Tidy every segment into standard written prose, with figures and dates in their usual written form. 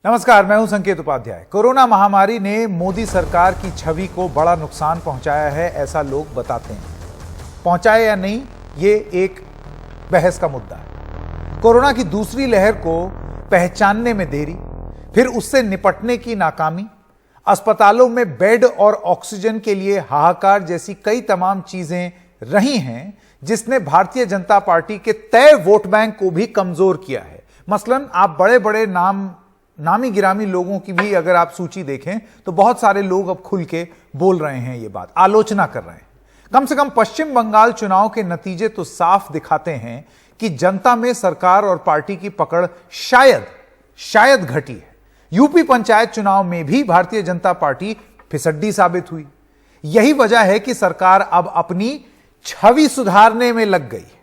नमस्कार, मैं हूं संकेत उपाध्याय। कोरोना महामारी ने मोदी सरकार की छवि को बड़ा नुकसान पहुंचाया है, ऐसा लोग बताते हैं। पहुंचाए या नहीं, ये एक बहस का मुद्दा है। कोरोना की दूसरी लहर को पहचानने में देरी, फिर उससे निपटने की नाकामी, अस्पतालों में बेड और ऑक्सीजन के लिए हाहाकार जैसी कई तमाम चीजें रही हैं, जिसने भारतीय जनता पार्टी के तय वोट बैंक को भी कमजोर किया है। मसलन आप बड़े बड़े नामी गिरामी लोगों की भी अगर आप सूची देखें तो बहुत सारे लोग अब खुल के बोल रहे हैं, ये बात आलोचना कर रहे हैं। कम से कम पश्चिम बंगाल चुनाव के नतीजे तो साफ दिखाते हैं कि जनता में सरकार और पार्टी की पकड़ शायद घटी है। यूपी पंचायत चुनाव में भी भारतीय जनता पार्टी फिसड्डी साबित हुई। यही वजह है कि सरकार अब अपनी छवि सुधारने में लग गई है।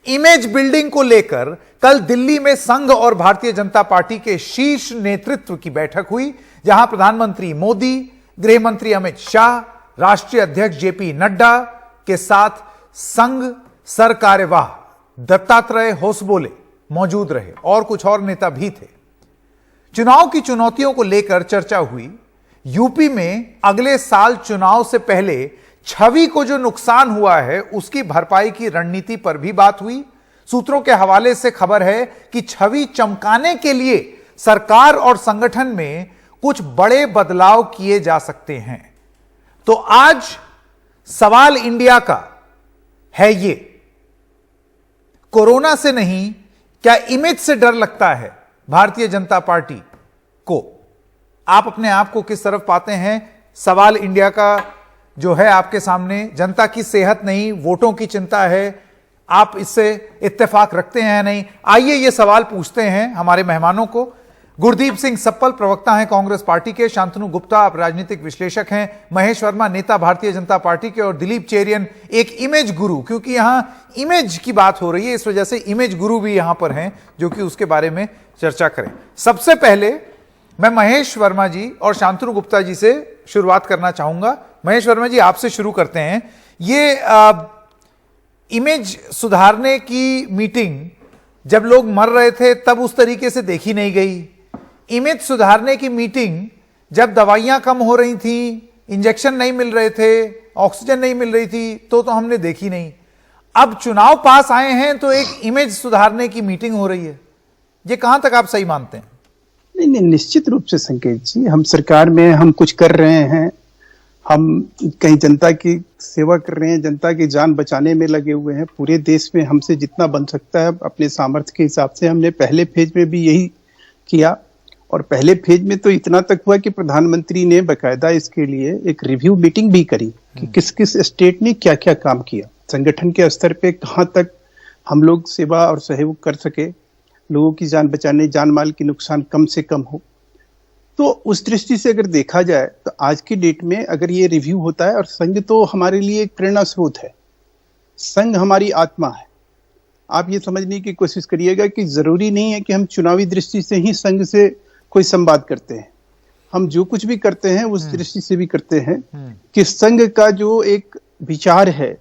इमेज बिल्डिंग को लेकर कल दिल्ली में संघ और भारतीय जनता पार्टी के शीर्ष नेतृत्व की बैठक हुई, जहां प्रधानमंत्री मोदी, गृह मंत्री अमित शाह, राष्ट्रीय अध्यक्ष जेपी नड्डा के साथ संघ सरकार्यवाह दत्तात्रेय होसबोले मौजूद रहे और कुछ और नेता भी थे। चुनाव की चुनौतियों को लेकर चर्चा हुई। यूपी में अगले साल चुनाव से पहले छवि को जो नुकसान हुआ है, उसकी भरपाई की रणनीति पर भी बात हुई। सूत्रों के हवाले से खबर है कि छवि चमकाने के लिए सरकार और संगठन में कुछ बड़े बदलाव किए जा सकते हैं। तो आज सवाल इंडिया का है ये, कोरोना से नहीं, क्या इमेज से डर लगता है भारतीय जनता पार्टी को? आप अपने आप को किस तरफ पाते हैं? सवाल इंडिया का जो है आपके सामने, जनता की सेहत नहीं, वोटों की चिंता है, आप इससे इत्तेफाक रखते हैं या नहीं? आइए ये सवाल पूछते हैं हमारे मेहमानों को। गुरदीप सिंह सप्पल प्रवक्ता हैं कांग्रेस पार्टी के, शांतनु गुप्ता आप राजनीतिक विश्लेषक हैं, महेश वर्मा नेता भारतीय जनता पार्टी के, और दिलीप चेरियन एक इमेज गुरु, क्योंकि यहां इमेज की बात हो रही है इस वजह से इमेज गुरु भी यहां पर हैं, जो कि उसके बारे में चर्चा करें। सबसे पहले मैं महेश वर्मा जी और शांतनु गुप्ता जी से शुरुआत करना चाहूंगा। महेश वर्मा जी, आपसे शुरू करते हैं। ये इमेज सुधारने की मीटिंग जब लोग मर रहे थे तब उस तरीके से देखी नहीं गई। इमेज सुधारने की मीटिंग जब दवाइयां कम हो रही थी, इंजेक्शन नहीं मिल रहे थे, ऑक्सीजन नहीं मिल रही थी, तो हमने देखी नहीं। अब चुनाव पास आए हैं तो एक इमेज सुधारने की मीटिंग हो रही है। ये कहां तक आप सही मानते हैं? नहीं, निश्चित रूप से संकेत जी, हम सरकार में हम कुछ कर रहे हैं, हम कहीं जनता की सेवा कर रहे हैं, जनता की जान बचाने में लगे हुए हैं। पूरे देश में हमसे जितना बन सकता है अपने सामर्थ्य के हिसाब से हमने पहले फेज में भी यही किया। और पहले फेज में तो इतना तक हुआ कि प्रधानमंत्री ने बकायदा इसके लिए एक रिव्यू मीटिंग भी करी कि किस किस स्टेट ने क्या क्या काम किया, संगठन के स्तर पे कहाँ तक हम लोग सेवा और सहयोग कर सके, लोगों की जान बचाने, जान माल की नुकसान कम से कम हो। तो उस दृष्टि से अगर देखा जाए तो आज की डेट में अगर ये रिव्यू होता है, और संघ तो हमारे लिए एक प्रेरणा स्रोत है, संघ हमारी आत्मा है। आप ये समझने की कोशिश करिएगा कि जरूरी नहीं है कि हम चुनावी दृष्टि से ही संघ से कोई संवाद करते हैं। हम जो कुछ भी करते हैं उस दृष्टि से भी करते हैं कि संघ का जो एक विचार है,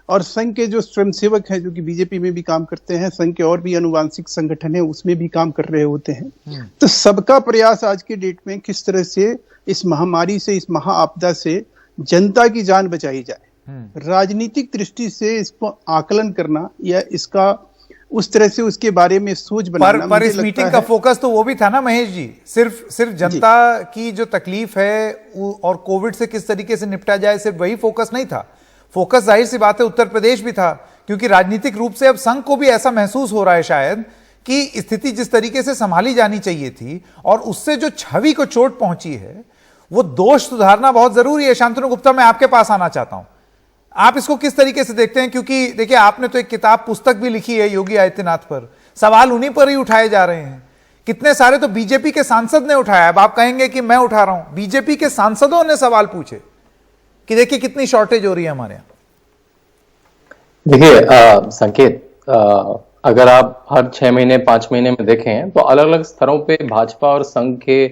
और संघ के जो स्वयंसेवक हैं जो कि बीजेपी में भी काम करते हैं, संघ के और भी अनुवांशिक संगठन है उसमें भी काम कर रहे होते हैं। तो सबका प्रयास आज के डेट में किस तरह से इस महामारी से, इस महाआपदा से जनता की जान बचाई जाए, राजनीतिक दृष्टि से इसको आकलन करना या इसका उस तरह से उसके बारे में सोच बनाना। पर इस मीटिंग का फोकस तो वो भी था ना महेश जी, सिर्फ जनता की जो तकलीफ है और कोविड से किस तरीके से निपटा जाए, सिर्फ वही फोकस नहीं था। फोकस जाहिर सी बात है उत्तर प्रदेश भी था, क्योंकि राजनीतिक रूप से अब संघ को भी ऐसा महसूस हो रहा है शायद कि स्थिति जिस तरीके से संभाली जानी चाहिए थी और उससे जो छवि को चोट पहुंची है, वो दोष सुधारना बहुत जरूरी है। शांतनु गुप्ता, मैं आपके पास आना चाहता हूं, आप इसको किस तरीके से देखते हैं? क्योंकि देखिए, आपने तो एक किताब पुस्तक भी लिखी है योगी आदित्यनाथ पर, सवाल उन्हीं पर ही उठाए जा रहे हैं। कितने सारे तो बीजेपी के सांसद ने उठाया। अब आप कहेंगे कि मैं उठा रहा हूं, बीजेपी के सांसदों ने सवाल पूछे कि देखिए कितनी शॉर्टेज हो रही है हमारे यहाँ। देखिए संकेत, अगर आप हर 6 महीने 5 महीने में देखें तो अलग अलग स्तरों पे भाजपा और संघ के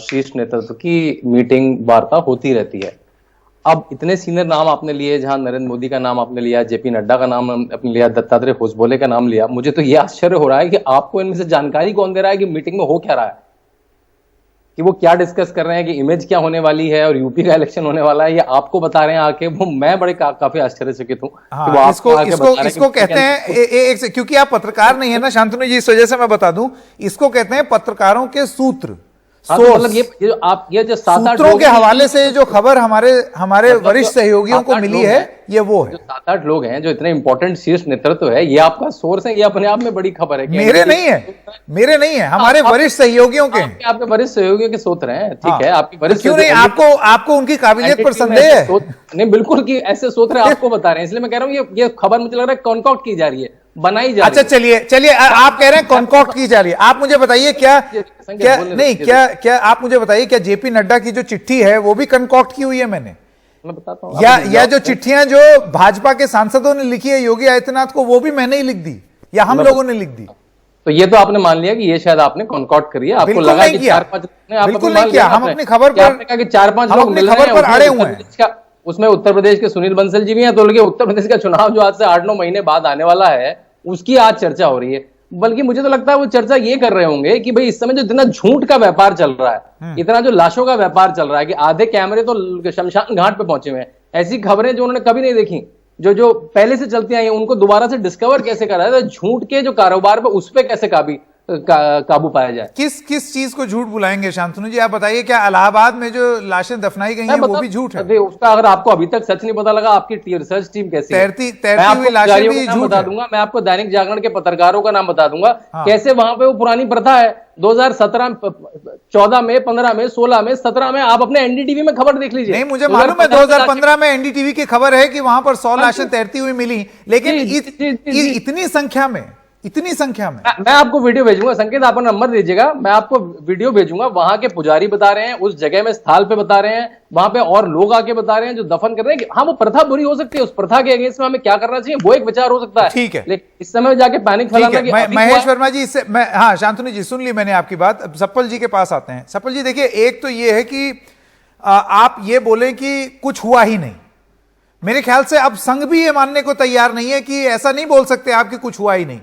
शीर्ष नेतृत्व की मीटिंग वार्ता होती रहती है। अब इतने सीनियर नाम आपने लिए, जहां नरेंद्र मोदी का नाम आपने लिया, जेपी नड्डा का नाम आपने लिया, दत्तात्रेय होसबोले का नाम लिया, मुझे तो ये आश्चर्य हो रहा है कि आपको इनमें से जानकारी कौन दे रहा है कि मीटिंग में हो क्या रहा है। कि वो क्या डिस्कस कर रहे हैं, कि इमेज क्या होने वाली है और यूपी का इलेक्शन होने वाला है, ये आपको बता रहे हैं आके, वो मैं बड़े काफी आश्चर्यचकित हूँ कि वो इसको आपको आके इसको बता रहे हैं इसको कि कहते हैं क्योंकि आप पत्रकार नहीं है ना शांतनु जी, इस वजह से मैं बता दूं, इसको कहते हैं पत्रकारों के सूत्र, हाँ, तो मतलब ये जो आप ये जो 7-8 सूत्रों लोग के हैं, हवाले से जो खबर हमारे मतलब वरिष्ठ जो सहयोगियों को 7-8 मिली लोग है, हैं, ये वो है। जो 7-8 लोग हैं, जो इतने इंपॉर्टेंट शीर्ष नेतृत्व है, ये आपका सोर्स है, ये अपने आप में बड़ी खबर है। मेरे नहीं है, हमारे वरिष्ठ सहयोगियों के हैं। आपके वरिष्ठ सहयोगियों के सूत्र हैं, ठीक है, आपकी वरिष्ठ क्यों नहीं, आपको उनकी काबिलियत पर संदेह है? नहीं, बिल्कुल कि ऐसे सूत्र आपको बता रहे हैं, इसलिए मैं कह रहा हूँ ये खबर मुझे लग रहा है कॉन्कॉक्ट की जा रही है, बनाई जा रही है। अच्छा चलिए आप कह रहे हैं कॉन्कॉक्ट की जा रही है, आप मुझे बताइए क्या आप मुझे बताइए, क्या जेपी नड्डा की जो चिट्ठी है वो भी कॉन्कॉक्ट की हुई है? मैं बताता हूँ, या जो चिट्ठियां जो भाजपा के सांसदों ने लिखी है योगी आदित्यनाथ को, वो भी मैंने ही लिख दी या हम लोगों ने लिख दी? तो ये तो आपने मान लिया कि ये शायद आपने कॉन्कॉर्ड करी है, आपको लगा कि 4-5, बिल्कुल नहीं किया, हम अपनी खबर पर कहा कि 4-5 लोग मिल रहे हैं, अड़े हुए हैं। उसमें उत्तर प्रदेश के सुनील बंसल जी भी हैं, तो उत्तर प्रदेश का चुनाव जो आज से 8-9 महीने बाद आने वाला है, उसकी आज चर्चा हो रही है। बल्कि मुझे तो लगता है वो चर्चा ये कर रहे होंगे कि भाई इस समय जो इतना झूठ का व्यापार चल रहा है, इतना जो लाशों का व्यापार चल रहा है, कि आधे कैमरे तो शमशान घाट पे पहुंचे हुए हैं, ऐसी खबरें जो उन्होंने कभी नहीं देखी, जो पहले से चलती आई हैं, उनको दोबारा से डिस्कवर कैसे करा है, झूठ के जो कारोबार पे उस पर कैसे काबू पाया जाए। किस चीज को झूठ बुलाएंगे शांतनु जी, आप बताइए? क्या इलाहाबाद में जो लाशें दफनाई गई हैं वो भी झूठ है? उसका अगर आपको अभी तक सच नहीं पता लगा, आपकी रिसर्च टीम कैसी है? तैरती हुई लाशें भी झूठ बता दूंगा मैं आपको, दैनिक जागरण के पत्रकारों का नाम बता दूंगा, कैसे वहां पे वो पुरानी प्रथा है 2017, 14 में, 15 में, 16 में, 17 में, आप अपने एनडीटीवी में खबर देख लीजिए। नहीं, मुझे मालूम है 2015 में एनडीटीवी की खबर है कि वहां पर 100 लाशें तैरती हुई मिली, लेकिन इतनी संख्या में मैं आपको वीडियो भेजूंगा, संकेत आप नंबर दीजिएगा, मैं आपको वीडियो भेजूंगा, वहां के पुजारी बता रहे हैं, उस जगह में स्थल पे बता रहे हैं, वहां पे और लोग आके बता रहे हैं जो दफन कर रहे हैं। हाँ, वो प्रथा बुरी हो सकती है, उस प्रथा के अगेंस्ट में हमें क्या करना चाहिए वो एक विचार हो सकता है, ठीक है, लेकिन इस समय जाके पैनिक फैलाना कि महेश वर्मा जी, इससे हाँ शांतनु जी सुन ली मैंने आपकी बात। अब सप्पल जी के पास आते हैं। सप्पल जी देखिए, एक तो ये है कि आप ये बोलें कि कुछ हुआ ही नहीं, मेरे ख्याल से अब संघ भी ये मानने को तैयार नहीं है कि ऐसा नहीं बोल सकते आप कि कुछ हुआ ही नहीं।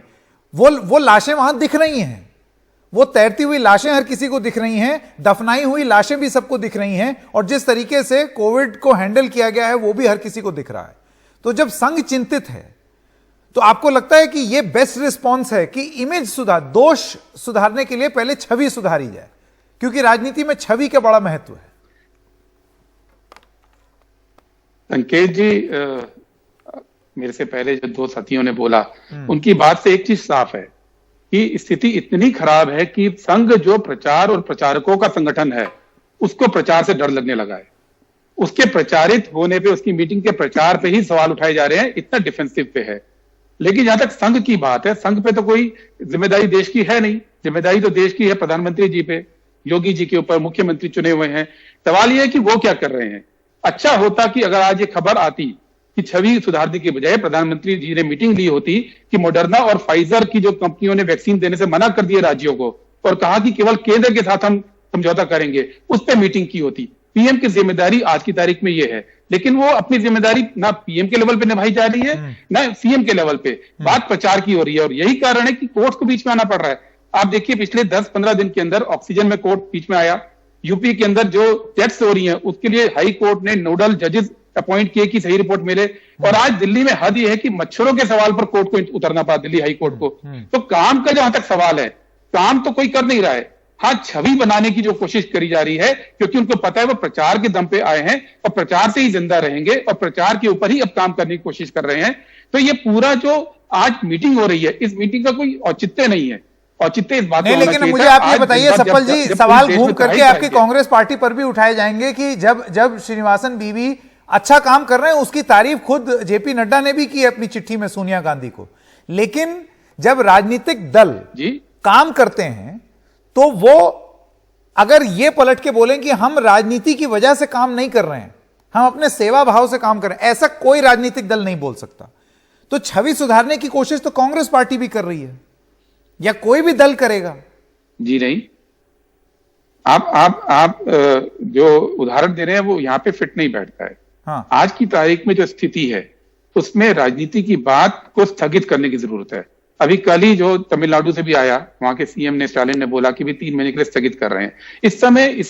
वो लाशें वहां दिख रही हैं, वो तैरती हुई लाशें हर किसी को दिख रही हैं, दफनाई हुई लाशें भी सबको दिख रही हैं, और जिस तरीके से कोविड को हैंडल किया गया है वो भी हर किसी को दिख रहा है। तो जब संघ चिंतित है तो आपको लगता है कि ये बेस्ट रिस्पॉन्स है कि इमेज दोष सुधारने के लिए पहले छवि सुधारी जाए, क्योंकि राजनीति में छवि का बड़ा महत्व है? संकेत जी, मेरे से पहले जो दो साथियों ने बोला, उनकी बात से एक चीज साफ है कि स्थिति इतनी खराब है कि संघ जो प्रचार और प्रचारकों का संगठन है, उसको प्रचार से डर लगने लगा है। उसके प्रचारित होने पे, उसकी मीटिंग के प्रचार पे ही सवाल उठाए जा रहे हैं, इतना डिफेंसिव पे है। लेकिन जहां तक संघ की बात है, संघ पे तो कोई जिम्मेदारी देश की है नहीं, जिम्मेदारी तो देश की है प्रधानमंत्री जी पे, योगी जी के ऊपर, मुख्यमंत्री चुने हुए हैं। सवाल यह है कि वो क्या कर रहे हैं। अच्छा होता कि अगर आज ये खबर आती कि छवि सुधारने के बजाय प्रधानमंत्री जी ने मीटिंग ली होती कि मॉडर्ना और फाइजर की जो कंपनियों ने वैक्सीन देने से मना कर दिया राज्यों को, और कहा कि केवल केंद्र के साथ हम समझौता करेंगे, उस पर मीटिंग की होती। पीएम की जिम्मेदारी आज की तारीख में ये है, लेकिन वो अपनी जिम्मेदारी ना पीएम के लेवल पे निभाई जा रही है, ना सीएम के लेवल पे। बात प्रचार की हो रही है, और यही कारण है कि कोर्ट को बीच में आना पड़ रहा है। आप देखिए, पिछले 10-15 दिन के अंदर ऑक्सीजन में कोर्ट बीच में आया। यूपी के अंदर जो डेथ्स हो रही हैं, उसके लिए हाई कोर्ट ने नोडल जजेस अपॉइंट किए कि सही रिपोर्ट मिले। और आज दिल्ली में हद यह है कि मच्छरों के सवाल पर कोर्ट को उतरना पड़ा, दिल्ली हाई कोर्ट को। तो काम का जहां तक सवाल है, काम तो कोई कर नहीं रहा है। हाँ, छवि बनाने की जो कोशिश करी जा रही है, क्योंकि उनको पता है वो प्रचार के दम पे आए हैं और प्रचार से ही जिंदा रहेंगे, और प्रचार के ऊपर ही अब काम करने की कोशिश कर रहे हैं। तो ये पूरा जो आज मीटिंग हो रही है, इस मीटिंग का कोई औचित्य नहीं है। औचित्य इस बात नहीं, लेकिन मुझे आप ये बताइए सप्पल जी, सवाल घूम करके आपकी कांग्रेस पार्टी पर भी उठाए जाएंगे कि जब श्रीनिवासन बीवी अच्छा काम कर रहे हैं, उसकी तारीफ खुद जेपी नड्डा ने भी की अपनी चिट्ठी में सोनिया गांधी को। लेकिन जब राजनीतिक दल काम करते हैं तो वो अगर ये पलट के बोलें कि हम राजनीति की वजह से काम नहीं कर रहे हैं, हम अपने सेवा भाव से काम कर रहे हैं, ऐसा कोई राजनीतिक दल नहीं बोल सकता। तो छवि सुधारने की कोशिश तो कांग्रेस पार्टी भी कर रही है, या कोई भी दल करेगा। जी नहीं, आप जो उदाहरण दे रहे हैं वो यहां पे फिट नहीं बैठता है। हाँ। आज की तारीख में जो स्थिति है, उसमें राजनीति की बात को स्थगित करने की जरूरत है। अभी कल ही जो तमिलनाडु से भी आया, वहां के सीएम ने, स्टालिन ने बोला कि भी 3 महीने के लिए स्थगित कर रहे हैं। इस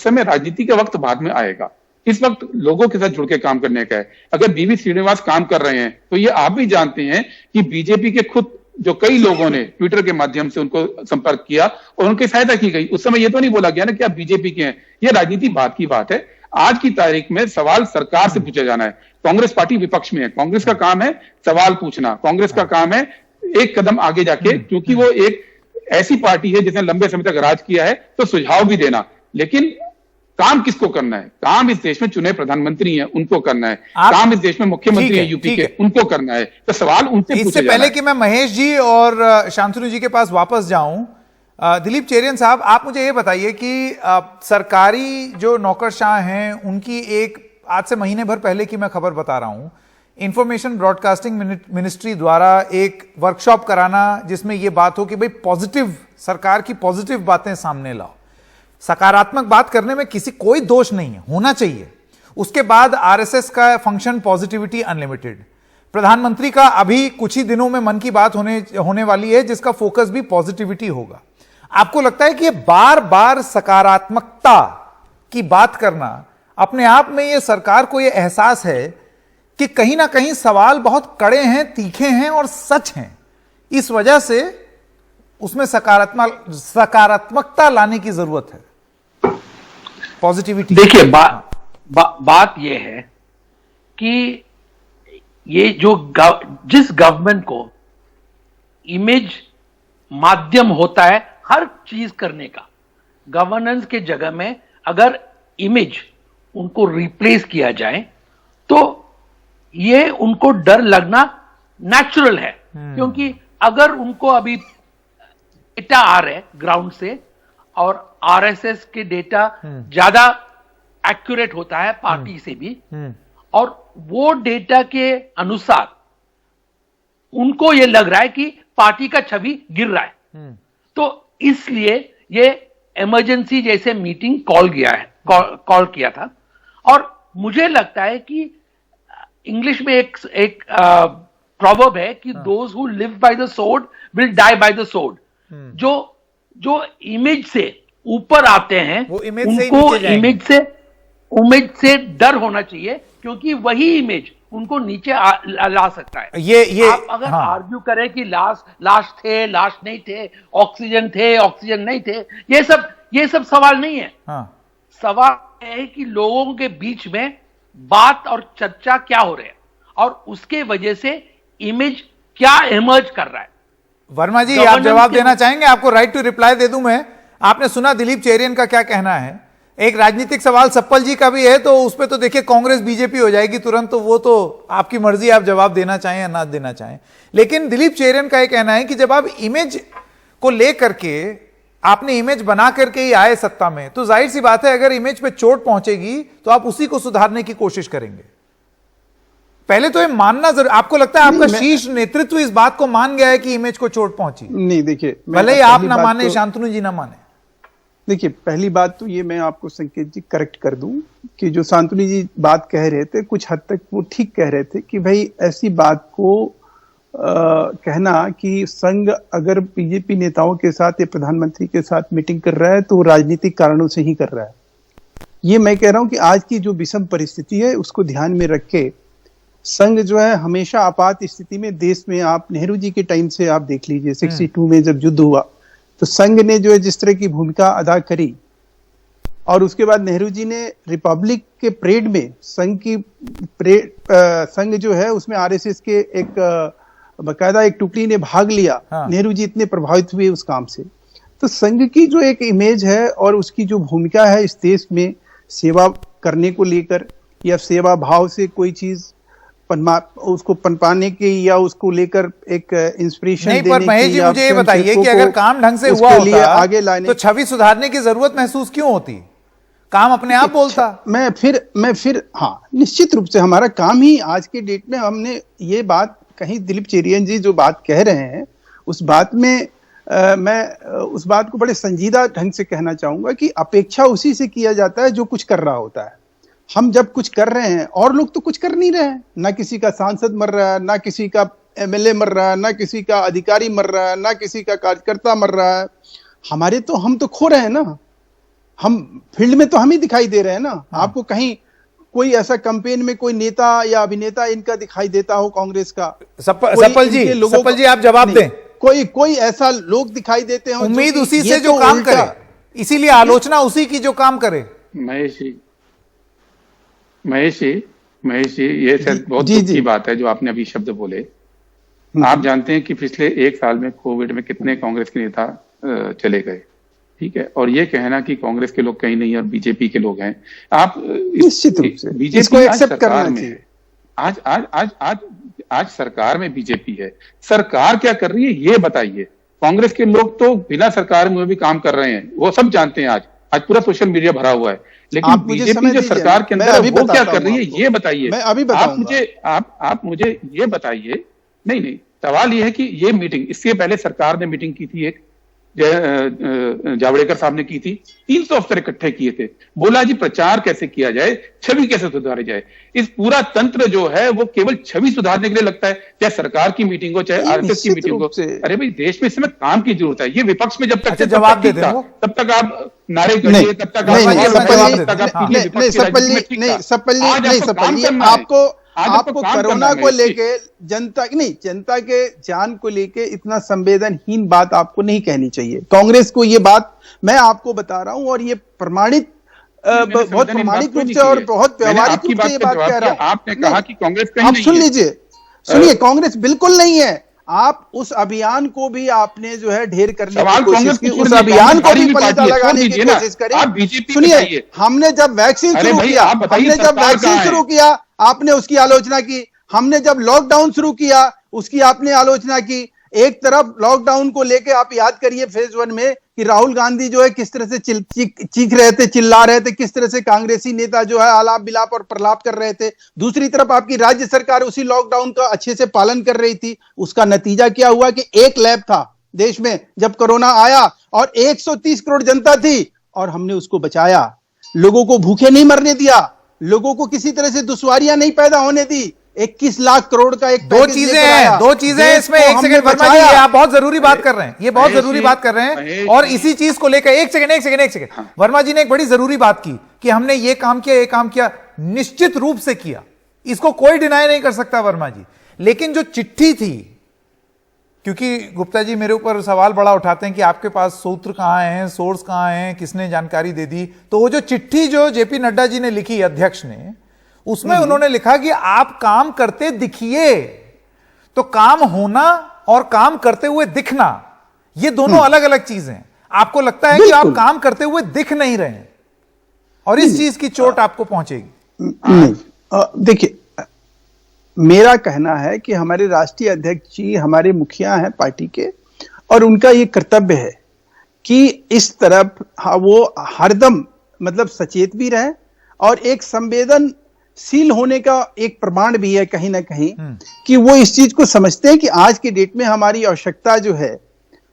समय राजनीति का वक्त बाद में आएगा। इस वक्त लोगों के साथ जुड़ के काम करने का है। अगर बीवी श्रीनिवास काम कर रहे हैं तो ये आप भी जानते हैं कि बीजेपी के खुद जो कई लोगों ने ट्विटर के माध्यम से उनको संपर्क किया और उनकी सहायता की गई। उस समय ये तो नहीं बोला गया ना कि आप बीजेपी के हैं। ये राजनीति बात की बात है। आज की तारीख में सवाल सरकार से पूछा जाना है। कांग्रेस पार्टी विपक्ष में है, कांग्रेस का काम है सवाल पूछना, कांग्रेस का काम है एक कदम आगे जाके, क्योंकि वो एक ऐसी पार्टी है जिसने लंबे समय तक राज किया है, तो सुझाव भी देना। लेकिन काम किसको करना है? काम इस देश में चुने प्रधानमंत्री हैं, उनको करना है। काम इस देश में मुख्यमंत्री हैं यूपी के, उनको करना है। तो सवाल उनसे पूछे इससे पहले कि मैं महेश जी और शांतनु जी के पास वापस जाऊं, दिलीप चेरियन साहब, आप मुझे ये बताइए कि सरकारी जो नौकरशाह हैं उनकी एक आज से महीने भर पहले की मैं खबर बता रहा हूं, इंफॉर्मेशन ब्रॉडकास्टिंग मिनिस्ट्री द्वारा एक वर्कशॉप कराना जिसमें यह बात हो कि भाई पॉजिटिव, सरकार की पॉजिटिव बातें सामने लाओ। सकारात्मक बात करने में कोई दोष नहीं है, होना चाहिए। उसके बाद आरएसएस का फंक्शन पॉजिटिविटी अनलिमिटेड, प्रधानमंत्री का अभी कुछ ही दिनों में मन की बात होने वाली है जिसका फोकस भी पॉजिटिविटी होगा। आपको लगता है कि ये बार बार सकारात्मकता की बात करना अपने आप में ये सरकार को ये एहसास है कि कहीं ना कहीं सवाल बहुत कड़े हैं, तीखे हैं और सच हैं, इस वजह से उसमें सकारात्मकता लाने की जरूरत है, पॉजिटिविटी। देखिए बात यह है कि ये जो जिस गवर्नमेंट को इमेज माध्यम होता है हर चीज करने का, गवर्नेंस के जगह में अगर इमेज उनको रिप्लेस किया जाए तो ये उनको डर लगना नेचुरल है। क्योंकि अगर उनको अभी डेटा आ रहे ग्राउंड से और आरएसएस के डेटा ज्यादा एक्यूरेट होता है पार्टी से भी, और वो डेटा के अनुसार उनको ये लग रहा है कि पार्टी का छवि गिर रहा है, तो इसलिए ये इमरजेंसी जैसे मीटिंग कॉल किया था। और मुझे लगता है कि इंग्लिश में एक प्रॉवर्ब है कि those who live by the sword will die by the sword. जो इमेज से ऊपर आते हैं उनको इमेज से डर होना चाहिए, क्योंकि वही इमेज उनको नीचे ला सकता है। ये आप अगर आर्ग्यू करें कि लाश थे, लाश नहीं थे, ऑक्सीजन थे, ऑक्सीजन नहीं थे, ये सब सवाल नहीं है। सवाल है कि लोगों के बीच में बात और चर्चा क्या हो रहा है और उसके वजह से इमेज क्या इमर्ज कर रहा है। वर्मा जी, आप जवाब देना चाहेंगे? आपको राइट टू रिप्लाई दे दूं मैं। आपने सुना दिलीप चेरियन का क्या कहना है। एक राजनीतिक सवाल सप्पल जी का भी है, तो उस पर तो देखिए कांग्रेस बीजेपी हो जाएगी तुरंत, तो वो तो आपकी मर्जी, आप जवाब देना चाहें या ना देना चाहें। लेकिन दिलीप चेरियन का यह कहना है कि जब आप इमेज को लेकर के, आपने इमेज बना करके ही आए सत्ता में, तो जाहिर सी बात है अगर इमेज पे चोट पहुंचेगी तो आप उसी को सुधारने की कोशिश करेंगे। पहले तो ये मानना जरूर, आपको लगता है आपका शीर्ष नेतृत्व इस बात को मान गया है कि इमेज को चोट पहुंची? नहीं, देखिए, भले ही आप ना माने, शांतनु जी ना माने। देखिए, पहली बात तो ये मैं आपको संकेत जी करेक्ट कर दूं कि जो शांतनु जी बात कह रहे थे कुछ हद तक वो ठीक कह रहे थे कि भाई ऐसी बात को कहना कि संघ अगर बीजेपी नेताओं के साथ या प्रधानमंत्री के साथ मीटिंग कर रहा है तो वो राजनीतिक कारणों से ही कर रहा है। ये मैं कह रहा हूं कि आज की जो विषम परिस्थिति है उसको ध्यान में रख के संघ जो है हमेशा आपात स्थिति में, देश में आप नेहरू जी के टाइम से आप देख लीजिए 62 में जब युद्ध हुआ तो संघ ने जो है जिस तरह की भूमिका अदा करी, और उसके बाद नेहरू जी ने रिपब्लिक के परेड में संघ जो है उसमें आरएसएस के एक बकायदा एक टुकड़ी ने भाग लिया। नेहरू जी इतने प्रभावित हुए उस काम से। तो संघ की जो एक इमेज है और उसकी जो भूमिका है इस देश में सेवा करने को लेकर या सेवा भाव से कोई चीज उसको पनपाने की या उसको लेकर एक इंस्पिरेशन देने की। पर महेश जी मुझे ये बताइए कि अगर काम ढंग से हुआ होता आगे लाने तो छवि सुधारने की जरूरत महसूस क्यों होती? काम अपने आप बोलता। मैं फिर हाँ, निश्चित रूप से हमारा काम ही आज के डेट में, हमने ये बात कहीं दिलीप चेरियन जी जो बात कह रहे हैं उस बात में मैं उस बात को बड़े संजीदा ढंग से कहना चाहूंगा कि अपेक्षा उसी से किया जाता है जो कुछ कर रहा होता है। हम जब कुछ कर रहे हैं और लोग तो कुछ कर नहीं रहे हैं, ना किसी का सांसद मर रहा है, ना किसी का एमएलए मर रहा है, ना किसी का अधिकारी मर रहा है, ना किसी का कार्यकर्ता मर रहा है। हम तो खो रहे हैं ना, हम फील्ड में तो हम ही दिखाई दे रहे हैं ना। आपको कहीं कोई ऐसा कैंपेन में कोई नेता या अभिनेता इनका दिखाई देता हो कांग्रेस का? सप्पल जी आप जवाब दें। कोई ऐसा लोग दिखाई देते हो? उम्मीद उसी से जो काम करे, इसीलिए आलोचना उसी की जो काम करे। महेश जी ये शायद बहुत दुख की बात है जो आपने अभी शब्द बोले। आप जानते हैं कि पिछले 1 साल में कोविड में कितने कांग्रेस के नेता चले गए, ठीक है, और ये कहना कि कांग्रेस के लोग कहीं नहीं और बीजेपी के लोग हैं, आप निश्चित रूप से बीजेपी आज सरकार में है, आज सरकार में बीजेपी है। सरकार क्या कर रही है ये बताइए। कांग्रेस के लोग तो बिना सरकार में भी काम कर रहे हैं, वो सब जानते हैं। आज पूरा सोशल मीडिया भरा हुआ है, लेकिन बीजेपी जो सरकार के अंदर है वो क्या कर रही है ये बताइए। मैं अभी आप मुझे ये बताइए। नहीं, सवाल ये है कि ये मीटिंग, इससे पहले सरकार ने मीटिंग की थी, एक जावड़ेकर साहब ने की थी, 300 अफसर इकट्ठे किए थे, बोला जी प्रचार कैसे किया जाए, छवि कैसे सुधारी जाए। इस पूरा तंत्र जो है वो केवल छवि सुधारने के लिए लगता है, चाहे सरकार की मीटिंग हो चाहे आरएसएस की मीटिंग हो। अरे भाई, देश में इस समय काम की जरूरत है। ये विपक्ष में जब तक जवाब दे दे तब तक आप नारे गढ़िए, तब तक आपको कोरोना को लेके जनता के जान को लेके इतना संवेदनहीन बात आपको नहीं कहनी चाहिए। कांग्रेस को ये बात मैं आपको बता रहा हूं और ये प्रमाणित, बहुत प्रमाणिक रूप से और बहुत व्यवहारिक रूप से ये बात कह रहा हूं। आपने कहा कि कांग्रेस कहीं आप नहीं सुन लीजिए, सुनिए, कांग्रेस बिल्कुल नहीं है। आप उस अभियान को भी आपने जो है ढेर करने की कोशिश की, उस अभियान को भी पलटा लगाने की कोशिश करी। सुनिए, हमने जब वैक्सीन शुरू किया आपने उसकी आलोचना की, हमने जब लॉकडाउन शुरू किया उसकी आपने आलोचना की। एक तरफ लॉकडाउन को लेके आप याद करिए फेज 1 में कि राहुल गांधी जो है किस तरह से चीख रहे थे, चिल्ला रहे थे, किस तरह से कांग्रेसी नेता जो है आलाप बिलाप और प्रलाप कर रहे थे। दूसरी तरफ आपकी राज्य सरकार उसी लॉकडाउन का अच्छे से पालन कर रही थी। उसका नतीजा क्या हुआ कि एक लैब था देश में जब कोरोना आया और 130 करोड़ जनता थी और हमने उसको बचाया। लोगों को भूखे नहीं मरने दिया, लोगों को किसी तरह से दुश्वारियां नहीं पैदा होने दी। 21 लाख करोड़ का एक दो चीजें हैं इसमें। एक सेकंड वर्मा जी, आप बहुत जरूरी बात कर रहे हैं, ये बहुत जरूरी बात कर रहे हैं। और इसी चीज को लेकर एक सेकंड वर्मा जी ने एक बड़ी जरूरी बात की कि हमने ये काम किया। निश्चित रूप से किया, इसको कोई डिनाई नहीं कर सकता वर्मा जी। लेकिन जो चिट्ठी थी, क्योंकि गुप्ता जी मेरे ऊपर सवाल बड़ा उठाते हैं कि आपके पास सूत्र कहां हैं, सोर्स कहां हैं, किसने जानकारी दे दी। तो वो जो चिट्ठी जो जेपी नड्डा जी ने लिखी, अध्यक्ष ने, उसमें उन्होंने लिखा कि आप काम करते दिखिए। तो काम होना और काम करते हुए दिखना, ये दोनों अलग अलग चीजें हैं। आपको लगता है कि आप काम करते हुए दिख नहीं रहे हैं और इस चीज की चोट आपको पहुंचेगी। नहीं, देखिए, मेरा कहना है कि हमारे राष्ट्रीय अध्यक्ष जी हमारे मुखिया हैं पार्टी के और उनका ये कर्तव्य है कि इस तरफ वो हरदम मतलब सचेत भी रहे और एक संवेदनशील होने का एक प्रमाण भी है कहीं ना कहीं कि वो इस चीज को समझते हैं कि आज के डेट में हमारी आवश्यकता जो है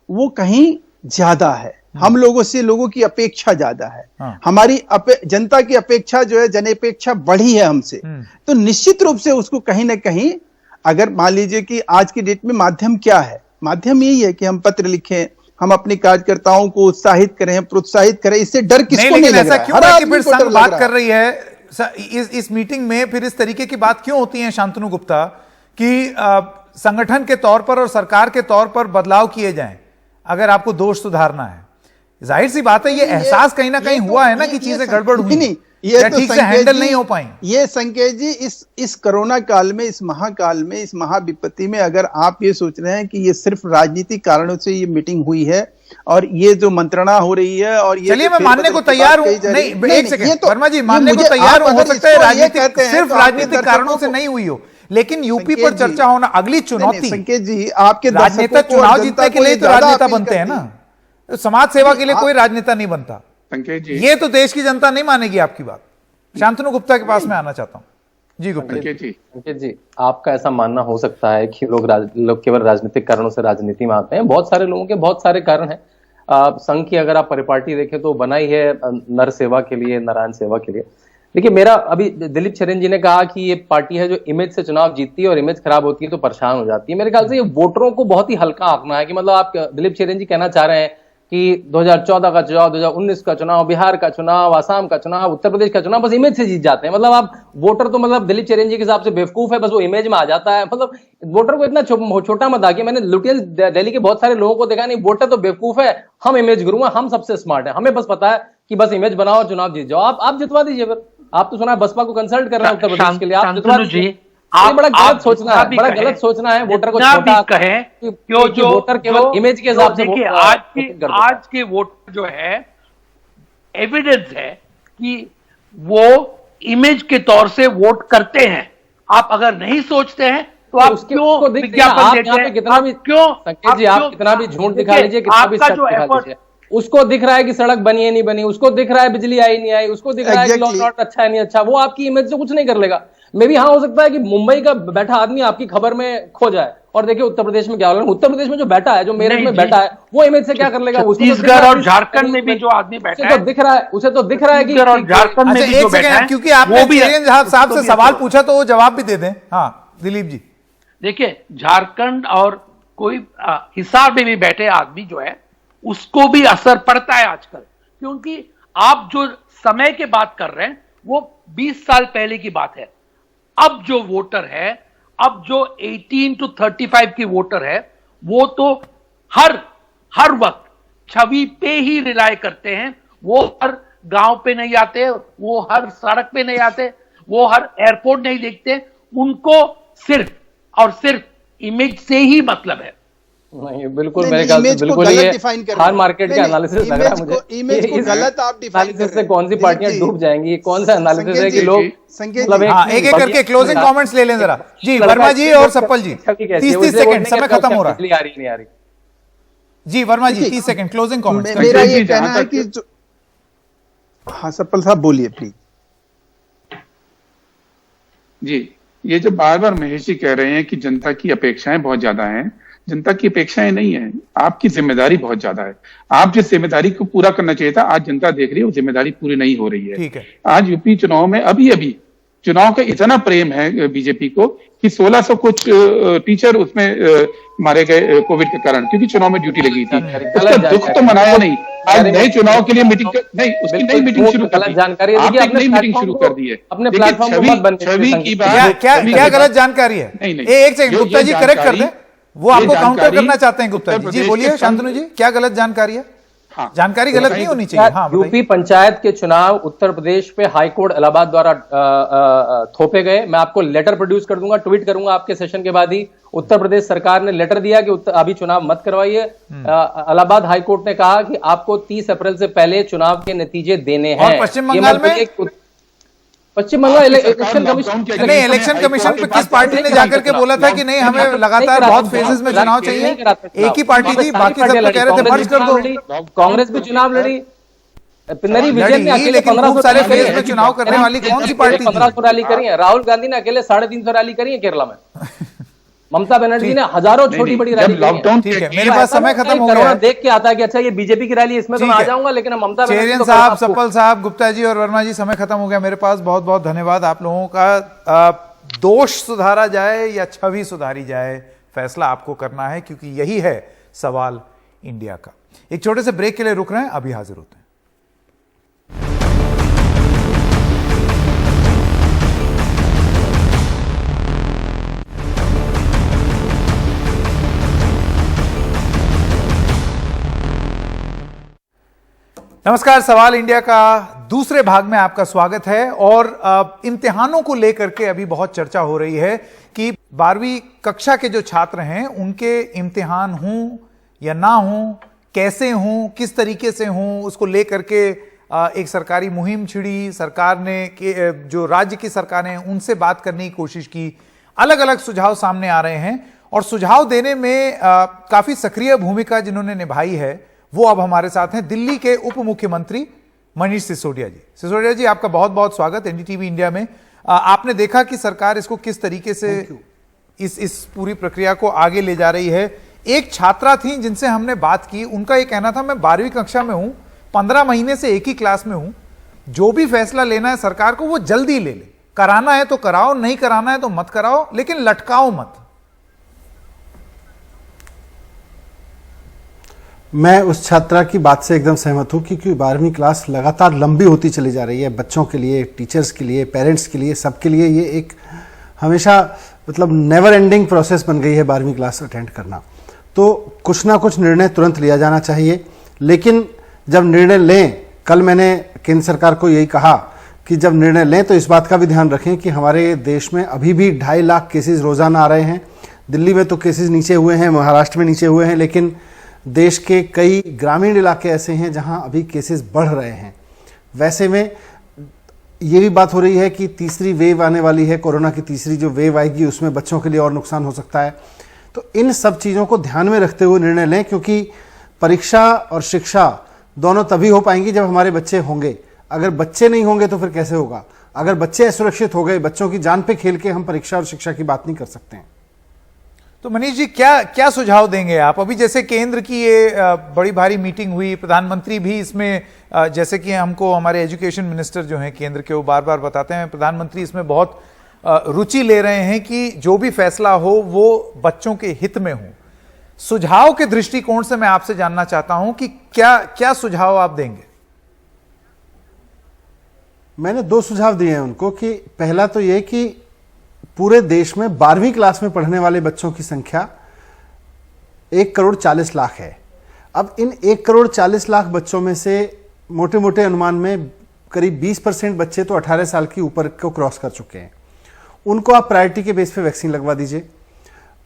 वो कहीं ज्यादा है। हम लोगों से लोगों की अपेक्षा ज्यादा है। हमारी जनता की अपेक्षा जो है जनेपेक्षा बढ़ी है हमसे। तो निश्चित रूप से उसको कहीं ना कहीं, अगर मान लीजिए कि आज की डेट में माध्यम क्या है, माध्यम यही है कि हम पत्र लिखें, हम अपने कार्यकर्ताओं को उत्साहित करें, प्रोत्साहित करें। इससे डर किसको नहीं लग रहा है? हर आदमी को डर बात कर रही है इस मीटिंग में। फिर इस तरीके की बात क्यों होती है शांतनु गुप्ता कि संगठन के तौर पर और सरकार के तौर पर बदलाव किए जाएं अगर आपको दोष सुधारना है? जाहिर सी बात है, ये एहसास कहीं ना कहीं हुआ है ना कि चीजें गड़बड़ हुई, ये ठीक से हैंडल नहीं हो पाई। ये संकेत जी, इस कोरोना काल में, इस महाकाल में, इस महाविपत्ति में अगर आप ये सोच रहे हैं कि ये सिर्फ राजनीतिक कारणों से ये मीटिंग हुई है और ये जो मंत्रणा हो रही है और ये, चलिए मैं मानने को तैयार हूं। नहीं, एक सेकंड वर्मा जी, मानने को तैयार हूं। हो सकता है राजनीतिक, सिर्फ राजनीतिक कारणों से नहीं हुई हो, लेकिन यूपी पर चर्चा होना अगली चुनौती। संकेत जी, आपके राजनेता चुनाव जीतने के लिए तो राजनेता बनते हैं ना, तो समाज सेवा के लिए कोई राजनेता नहीं बनता। संकेत जी, ये तो देश की जनता नहीं मानेगी आपकी बात। शांतनु गुप्ता के पास मैं आना चाहता हूं। जी गुप्ता जी, आपका ऐसा मानना हो सकता है कि लोग केवल राजनीतिक कारणों से राजनीति में आते हैं। बहुत सारे लोगों के बहुत सारे कारण हैं। संघ की अगर आप परिपाटी देखें तो बना ही है नर सेवा के लिए, नारायण सेवा के लिए। देखिए, मेरा अभी दिलीप शरण जी ने कहा कि ये पार्टी है जो इमेज से चुनाव जीतती है और इमेज खराब होती है तो परेशान हो जाती है। मेरे ख्याल से ये वोटरों को बहुत ही हल्का आंकना है कि मतलब आप दिलीप शरण जी कहना चाह रहे हैं कि 2014 का चुनाव, 2019 का चुनाव, बिहार का चुनाव, आसाम का चुनाव, उत्तर प्रदेश का चुनाव बस इमेज से जीत जाते हैं। मतलब आप वोटर तो मतलब दिलीप शरण जी के हिसाब से बेवकूफ है, बस वो इमेज में आ जाता है। मतलब वोटर को इतना छोटा मत आके, मैंने लुटियल दिल्ली के बहुत सारे लोगों को देखा, नहीं वोटर तो बेवकूफ है, हम इमेज गुरु हैं, हम सबसे स्मार्ट है, हमें बस पता है कि बस इमेज बनाओ और चुनाव जीत जाओ। आप जितवा दीजिए फिर। आप तो सुना बसपा को कंसल्ट कर रहे हैं उत्तर प्रदेश के लिए, आप जितवा दीजिए। ये बड़ा गलत सोचना है, बड़ा गलत सोचना है। वोटर को छोटा कहें क्यों, जो वोटर केवल इमेज के हिसाब से देखिए, आज के वोटर जो है, एविडेंस है कि वो इमेज के तौर से वोट करते हैं। आप अगर नहीं सोचते हैं तो आप क्यों विज्ञापन देते हैं? कितना भी क्यों संकेत जी, आप कितना भी झूठ दिखा लीजिए, कितना भी सच दिखा लीजिए, उसको दिख रहा है कि सड़क बनी है नहीं बनी, उसको दिख रहा है बिजली आई नहीं आई, उसको दिख रहा है कि लॉ एंड ऑर्डर अच्छा है नहीं अच्छा, वो आपकी इमेज से कुछ नहीं कर लेगा। मे भी हाँ हो सकता है कि मुंबई का बैठा आदमी आपकी खबर में खो जाए। और देखिए उत्तर प्रदेश में क्या हो रहा है, उत्तर प्रदेश में जो बैठा है, जो मेरठ में बैठा है, वो इमेज से क्या कर लेगा? छत्तीसगढ़ और झारखंड में भी जो आदमी बैठा है, दिख रहा है, उसे तो दिख रहा है कि झारखंड में भी जो बैठा है, क्योंकि आपने चेरियन साहब से सवाल पूछा तो वो जवाब भी दे दें। हाँ दिलीप जी, देखिए झारखंड और कोई हिसार में भी बैठे आदमी जो है उसको भी असर पड़ता है आजकल, क्योंकि आप जो समय की बात कर रहे हैं वो 20 साल पहले की बात है। अब जो वोटर है, अब जो 18 to 35 की वोटर है, वो तो हर वक्त छवि पे ही रिलाय करते हैं। वो हर गांव पे नहीं आते, वो हर सड़क पे नहीं आते, वो हर एयरपोर्ट नहीं देखते। उनको सिर्फ और सिर्फ इमेज से ही मतलब है। नहीं बिल्कुल, मेरे ख्याल से बिल्कुल ये हर मार्केट का एनालिसिस लग रहा है मुझे। इमेज को गलत आप डिफाइन कर रहे हैं। से कौन सी पार्टियां डूब जाएंगी, कौन सा एनालिसिस है कि लोग मतलब एक एक करके क्लोजिंग कमेंट्स ले लें जरा। जी वर्मा जी और सप्पल जी, 30 सेकंड, समय खत्म हो रहा है। आ रही नहीं आ रही जी वर्मा जी 30 सेकंड क्लोजिंग कमेंट्स। मेरा ये कहना है कि हाँ सप्पल साहब बोलिए प्लीज। जी, ये जो बार बार महेश जी कह रहे हैं कि जनता की अपेक्षाएं बहुत ज्यादा हैं, जनता की अपेक्षाएं नहीं है, आपकी जिम्मेदारी बहुत ज्यादा है। आप जिस जिम्मेदारी को पूरा करना चाहिए था, आज जनता देख रही है वो जिम्मेदारी पूरी नहीं हो रही है। ठीक है। आज यूपी चुनाव में अभी चुनाव का इतना प्रेम है बीजेपी को कि 1600 कुछ टीचर उसमें मारे गए कोविड के कारण, क्योंकि चुनाव में ड्यूटी लगी थी। उसका दुख तो मनाया नहीं। आज नए चुनाव के लिए मीटिंग नहीं, उसकी नई मीटिंग शुरू कर दी। जानकारी आपने नई मीटिंग शुरू कर दी है। अपने प्लेटफॉर्म छवि की बात, क्या गलत जानकारी है? एक सेकंड गुप्ता जी करेक्ट कर दें, वो आपको काउंटर करना चाहते हैं। गुप्ता जी बोलिए। शांतनु जी क्या गलत जानकारी है? हाँ, जानकारी गलत नहीं होनी चाहिए। हाँ, यूपी पंचायत के चुनाव उत्तर प्रदेश पे हाईकोर्ट इलाहाबाद द्वारा थोपे गए। मैं आपको लेटर प्रोड्यूस कर दूंगा, ट्वीट करूंगा आपके सेशन के बाद ही। उत्तर प्रदेश सरकार ने लेटर दिया कि अभी चुनाव मत करवाइए। इलाहाबाद हाईकोर्ट ने कहा कि आपको 30 अप्रैल से पहले चुनाव के नतीजे देने हैं। और पश्चिम बंगाल में इलेक्शन कमीशन नहीं, इलेक्शन कमीशन पे किस पार्टी ने जाकर के बोला था कि नहीं हमें लगातार बहुत फेजेस में चुनाव चाहिए? एक ही पार्टी थी, बाकी सब तो कह रहे थे मर्ज कर दो। कांग्रेस भी चुनाव लड़ी, पिनरी विजयन ने अकेले 1500 सारे फेज में चुनाव करने वाली कौन सी पार्टी? 1500 रैली करी है। राहुल गांधी ने अकेले 350 रैली करी है केरला में। ममता बनर्जी ने हजारों छोटी बड़ी रैली। लॉकडाउन, ठीक है मेरे पास समय खत्म हो गया। देख के आता है कि अच्छा ये बीजेपी की रैली, इसमें तो मैं आ जाऊंगा, लेकिन ममता चेरियन साहब, सप्पल साहब, गुप्ता जी और वर्मा जी समय खत्म हो गया मेरे पास। बहुत बहुत धन्यवाद आप लोगों का। दोष सुधारा जाए या छवि सुधारी जाए, फैसला आपको करना है, क्योंकि यही है सवाल इंडिया का। एक छोटे से ब्रेक के लिए रुक रहे हैं, अभी हाजिर होते हैं। नमस्कार, सवाल इंडिया का दूसरे भाग में आपका स्वागत है। और इम्तिहानों को लेकर के अभी बहुत चर्चा हो रही है कि 12वीं कक्षा के जो छात्र हैं उनके इम्तिहान हों या ना हों, कैसे हों, किस तरीके से हों, उसको लेकर के एक सरकारी मुहिम छिड़ी। सरकार ने जो राज्य की सरकारें हैं उनसे बात करने की कोशिश की। अलग अलग सुझाव सामने आ रहे हैं और सुझाव देने में काफी सक्रिय भूमिका जिन्होंने निभाई है वो अब हमारे साथ हैं दिल्ली के उप मुख्यमंत्री मनीष सिसोदिया जी। सिसोदिया जी आपका बहुत बहुत स्वागत एनडीटीवी इंडिया में। आपने देखा कि सरकार इसको किस तरीके से इस पूरी प्रक्रिया को आगे ले जा रही है। एक छात्रा थी जिनसे हमने बात की, उनका ये कहना था मैं 12वीं कक्षा में हूं, 15 महीने से एक ही क्लास में हूं, जो भी फैसला लेना है सरकार को वो जल्दी ले ले, कराना है तो कराओ, नहीं कराना है तो मत कराओ, लेकिन लटकाओ मत। मैं उस छात्रा की बात से एकदम सहमत हूं, क्योंकि 12वीं क्लास लगातार लंबी होती चली जा रही है। बच्चों के लिए, टीचर्स के लिए, पेरेंट्स के लिए, सबके लिए ये एक हमेशा मतलब नेवर एंडिंग प्रोसेस बन गई है 12वीं क्लास अटेंड करना। तो कुछ ना कुछ निर्णय तुरंत लिया जाना चाहिए, लेकिन जब निर्णय लें, कल मैंने केंद्र सरकार को यही कहा कि जब निर्णय लें तो इस बात का भी ध्यान रखें कि हमारे देश में अभी भी 2.5 लाख केसेस रोजाना आ रहे हैं। दिल्ली में तो केसेस नीचे हुए हैं, महाराष्ट्र में नीचे हुए हैं, लेकिन देश के कई ग्रामीण इलाके ऐसे हैं जहां अभी केसेस बढ़ रहे हैं। वैसे में ये भी बात हो रही है कि तीसरी वेव आने वाली है, कोरोना की तीसरी जो वेव आएगी उसमें बच्चों के लिए और नुकसान हो सकता है। तो इन सब चीज़ों को ध्यान में रखते हुए निर्णय लें, क्योंकि परीक्षा और शिक्षा दोनों तभी हो पाएंगी जब हमारे बच्चे होंगे। अगर बच्चे नहीं होंगे तो फिर कैसे होगा? अगर बच्चे असुरक्षित हो गए, बच्चों की जान पे खेल के हम परीक्षा और शिक्षा की बात नहीं कर सकते हैं। तो मनीष जी, क्या सुझाव देंगे आप? अभी जैसे केंद्र की ये बड़ी भारी मीटिंग हुई, प्रधानमंत्री भी इसमें, जैसे कि हमको हमारे एजुकेशन मिनिस्टर जो हैं केंद्र के, वो बार बार बताते हैं प्रधानमंत्री इसमें बहुत रुचि ले रहे हैं कि जो भी फैसला हो वो बच्चों के हित में हो। सुझाव के दृष्टिकोण से मैं आपसे जानना चाहता हूं कि क्या सुझाव आप देंगे? मैंने 2 सुझाव दिए हैं उनको कि पहला तो ये कि पूरे देश में 12वीं क्लास में पढ़ने वाले बच्चों की संख्या 1,40,00,000 है। अब इन 1,40,00,000 बच्चों में से मोटे मोटे अनुमान में करीब 20% बच्चे तो 18 साल की ऊपर को क्रॉस कर चुके हैं। उनको आप प्रायोरिटी के बेस पे वैक्सीन लगवा दीजिए।